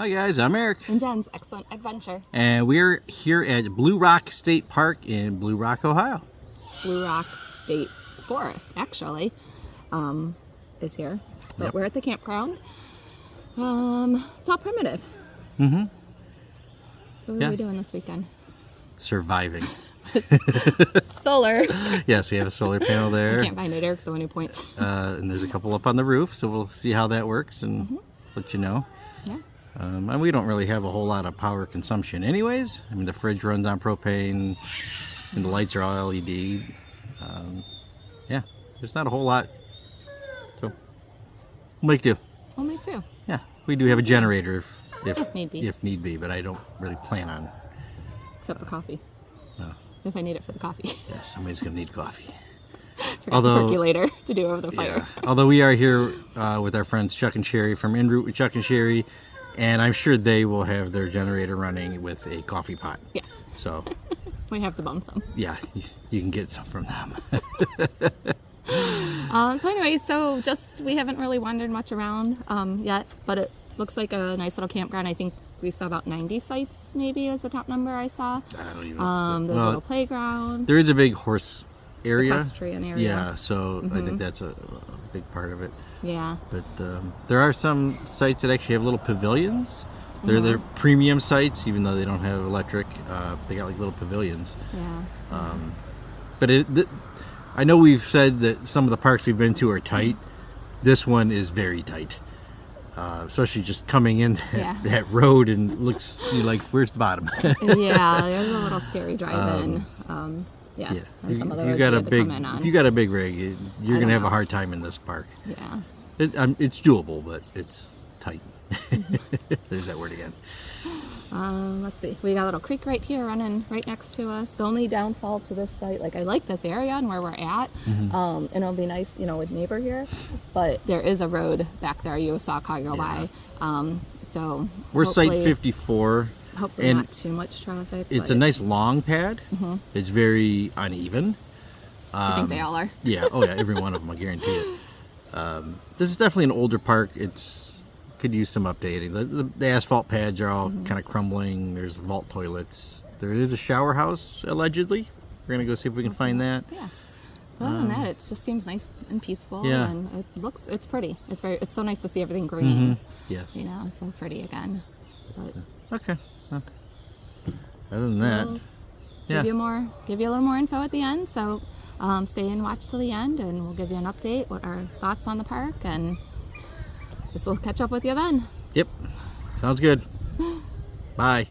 Hi guys, I'm Eric. And Jen's Excellent Adventure. And we're here at Blue Rock State Park in Blue Rock, Ohio. Blue Rock State Forest, actually, is here. But we're at the campground. It's all primitive. Mm-hmm. So what are we doing this weekend? Surviving. Solar. Yes, we have a solar panel there. I can't find it. Eric's the one who points. And there's a couple up on the roof, so we'll see how that works and let you know. Yeah. And we don't really have a whole lot of power consumption anyways. I mean, the fridge runs on propane and the lights are all LED. Yeah, there's not a whole lot. So we'll make do. Well, me too. Yeah, we do have a generator If need be. If need be, but I don't really plan on. Except for coffee. No. If I need it for the coffee. Yeah, somebody's gonna need coffee. Forgot the percolator to do over the fire. Yeah, although we are here with our friends Chuck and Cheri from En Route with Chuck and Cheri, and I'm sure they will have their generator running with a coffee pot. Yeah. So we have to bum some. yeah, you can get some from them. So anyway, we haven't really wandered much around yet, but it looks like a nice little campground. I think we saw about 90 sites, maybe is the top number I saw. I don't even know. There's a little playground. There is a big horse area. Equestrian area. Yeah, so I think that's a big part of it. Yeah. But there are some sites that actually have little pavilions. They're premium sites, even though they don't have electric. They got like little pavilions. Yeah. But I know we've said that some of the parks we've been to are tight. This one is very tight. Especially just coming in that road and looks you're like, where's the bottom? Yeah, there's a little scary drive-in. Yeah. If you got a big rig, you're gonna have a hard time in this park. Yeah. It's doable, but it's tight. There's that word again. Let's see. We got a little creek right here running right next to us. The only downfall to this site, like I like this area and where we're at, and it'll be nice, with neighbor here, but there is a road back there. You saw a car go by. So we're site 54. Hopefully not too much traffic. It's a nice long pad. It's very uneven. I think they all are. Yeah. Oh yeah. Every one of them. I guarantee it. This is definitely an older park. Could use some updating. The asphalt pads are all kind of crumbling. There's vault toilets. There is a shower house allegedly. We're gonna go see if we can find that. Yeah. But other than that, it just seems nice and peaceful. Yeah. And it's pretty. It's so nice to see everything green. Yes. It's so pretty again. But okay. Well, other than that, give you a little more info at the end. So stay and watch till the end, and we'll give you an update, what our thoughts on the park, and we'll catch up with you then. Yep. Sounds good. Bye.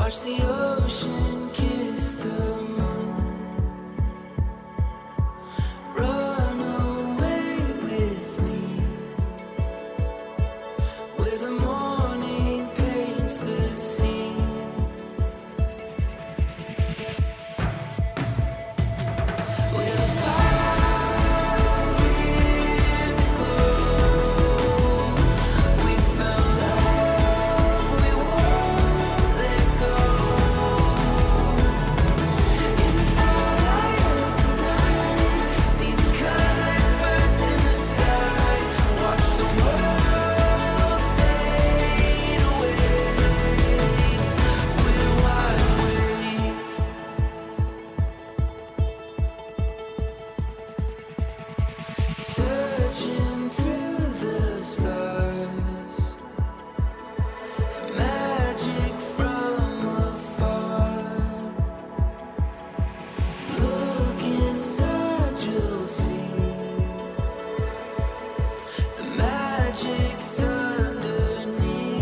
Watch the ocean kiss the moon. Run away with me, where the morning paints the scene. Where the fire, with the glow. We found love, we won't let go. In the twilight of the night, see the colors burst in the sky. Watch the world fade away. We're wide awake. Searching through the stars for magic from afar. Look inside, you'll see the magic's underneath.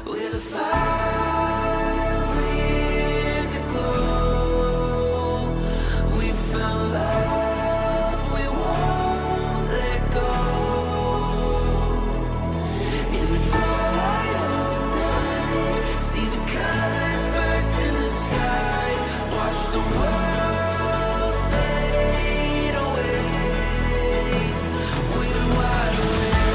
We're the fire, we're the glow. We found love, we won't let go. In the twilight of the night, see the colors burst in the sky. Watch the world fade away. We're wide awake.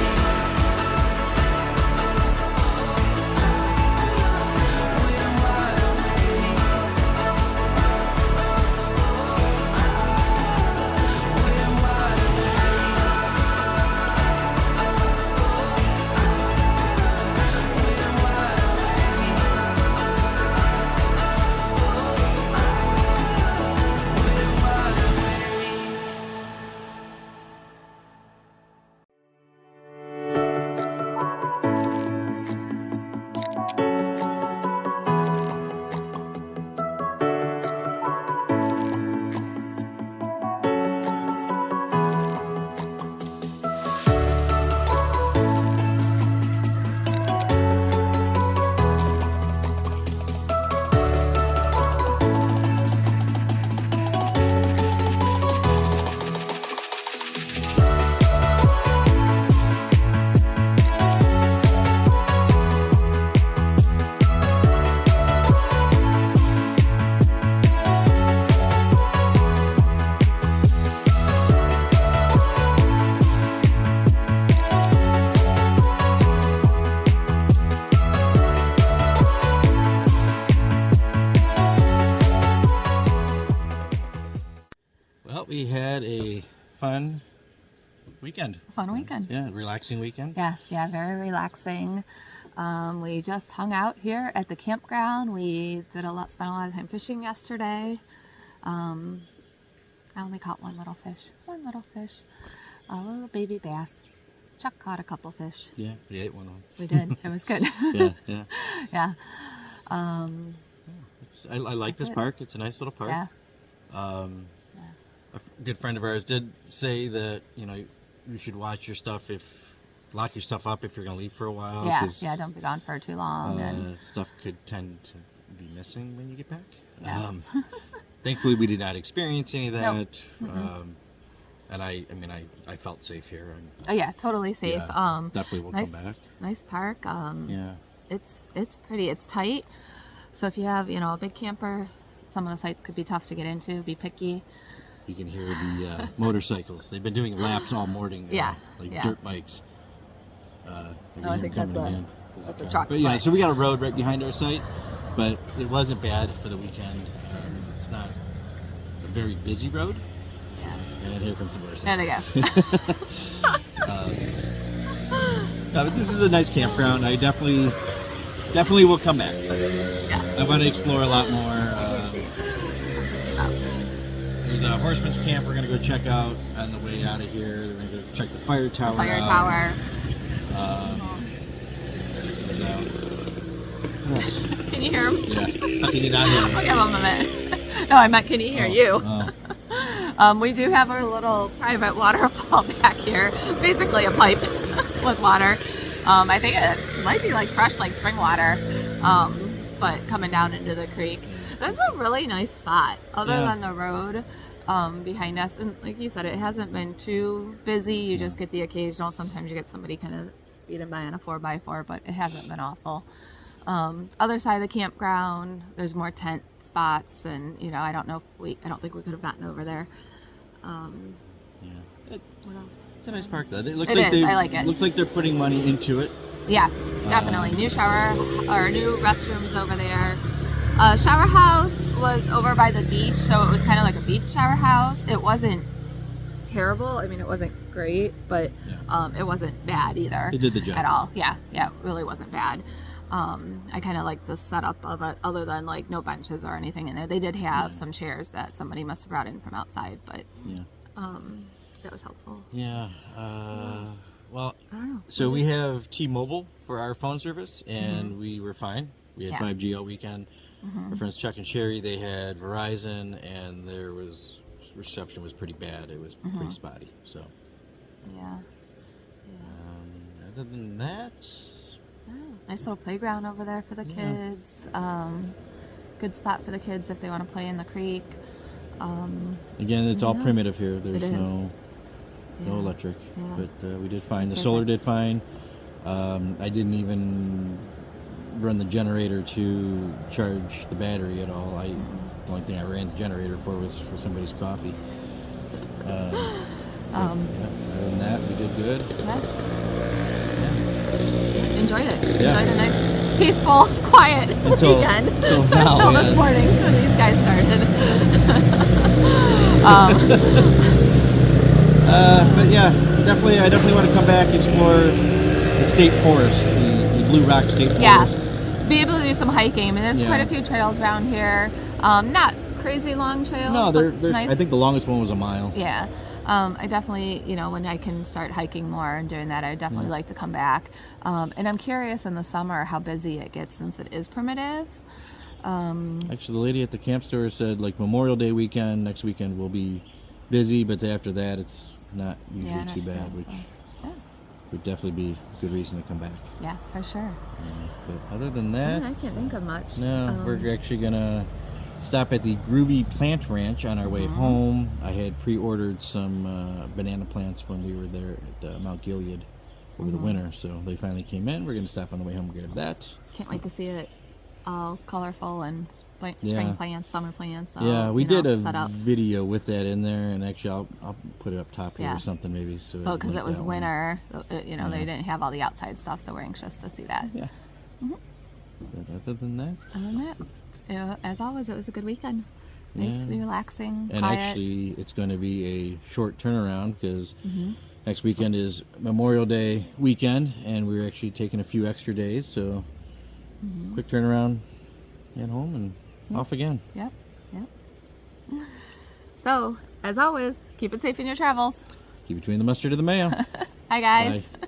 Well, we had a fun weekend. Fun weekend. Yeah, relaxing weekend. Yeah, very relaxing. We just hung out here at the campground. We spent a lot of time fishing yesterday. I only caught one little fish, a little baby bass. Chuck caught a couple fish. Yeah, we ate one of them. We did. It was good. Yeah, yeah. Yeah. I like this park. It's a nice little park. Yeah. A good friend of ours did say that you should watch your stuff lock your stuff up if you're going to leave for a while. Yeah. 'Cause, Yeah. Don't be gone for too long. And stuff could tend to be missing when you get back. Yeah. Thankfully, we did not experience any of that. Nope. And I felt safe here. oh yeah, totally safe. Yeah, definitely will nice, come back. Nice park. Yeah. It's pretty. It's tight. So if you have a big camper, some of the sites could be tough to get into. Be picky. You can hear the motorcycles. They've been doing laps all morning. Yeah, like yeah. dirt bikes. I think that's a truck. But yeah, bike. so we got a road right behind our site, but it wasn't bad for the weekend. It's not a very busy road. Yeah. And here comes the motorcycle. There they go. No, but this is a nice campground. I definitely will come back. Yeah. I want to explore a lot more. There's a horseman's camp we're going to go check out on the way out of here. We're going to go check the fire tower out. Check those out. What else? Can you hear him? Yeah. How can you not hear me? I'll give him a minute. No, I meant can he hear you? Oh. We do have our little private waterfall back here. Basically a pipe with water. I think it might be like fresh, like spring water, but coming down into the creek. This is a really nice spot, other than the road behind us. And like you said, it hasn't been too busy. You just get the occasional. Sometimes you get somebody kind of speeding by on a 4x4, but it hasn't been awful. Other side of the campground, there's more tent spots, and I don't think we could have gotten over there. Yeah. What else? It's a nice park though. It looks It like is. I like it. Looks like they're putting money into it. Yeah, definitely. New shower or new restrooms over there. Shower house was over by the beach, so it was kind of like a beach shower house. It wasn't terrible. I mean, it wasn't great, but it wasn't bad either. It did the job at all. Yeah, it really wasn't bad. I kind of like the setup of it, other than like no benches or anything in there. They did have some chairs that somebody must have brought in from outside, but that was helpful. Yeah. Well, I don't know. so we have T-Mobile for our phone service, and we were fine. We had Yeah. 5G all weekend. Our friends Chuck and Cheri, they had Verizon, and reception was pretty bad. It was pretty spotty. So, Yeah. other than that, Nice little playground over there for the kids. Good spot for the kids if they want to play in the creek. again, it's all Yes, primitive here. There's it is. no Yeah. electric, Yeah. but we did fine. That's The solar perfect. did fine. I didn't even run the generator to charge the battery at all. The only thing I ran the generator for was for somebody's coffee. Other than that, we did good. Yeah. Enjoyed it. Yeah. Enjoyed a nice, peaceful, quiet Until weekend. now, Until this yes. morning when these guys started. But yeah, I definitely want to come back and explore the state forest, the Blue Rock State Forest. Yeah. Be able to do some hiking. I mean, there's Yeah. quite a few trails around here. Not crazy long trails. No, but they're nice. I think the longest one was a mile. Yeah. I definitely, when I can start hiking more and doing that, I definitely like to come back. And I'm curious in the summer how busy it gets since it is primitive. Actually, the lady at the camp store said like Memorial Day weekend, next weekend will be busy, but after that it's not usually not too bad, which so, would definitely be a good reason to come back. yeah, for sure. But other than that, I can't think of much. no, we're actually gonna stop at the Groovy Plant Ranch on our way home. I had pre-ordered some banana plants when we were there at Mount Gilead over the winter, so they finally came in. We're gonna stop on the way home and grab that. Can't wait to see it all colorful and spring Yeah. plants, summer plants. Yeah, all, we did a set up. video with that in there, and actually I'll put it up top here Yeah. or something maybe. So Oh, because link it was that one. winter. They didn't have all the outside stuff, so we're anxious to see that. Yeah. But other than that, Other than that, as always, it was a good weekend. Nice, Yeah. relaxing, and quiet. actually it's going to be a short turnaround because next weekend is Memorial Day weekend, and we're actually taking a few extra days. So quick turnaround, and home and off again. Yep. So, as always, keep it safe in your travels. Keep between the mustard and the mayo. Hi, guys. Bye.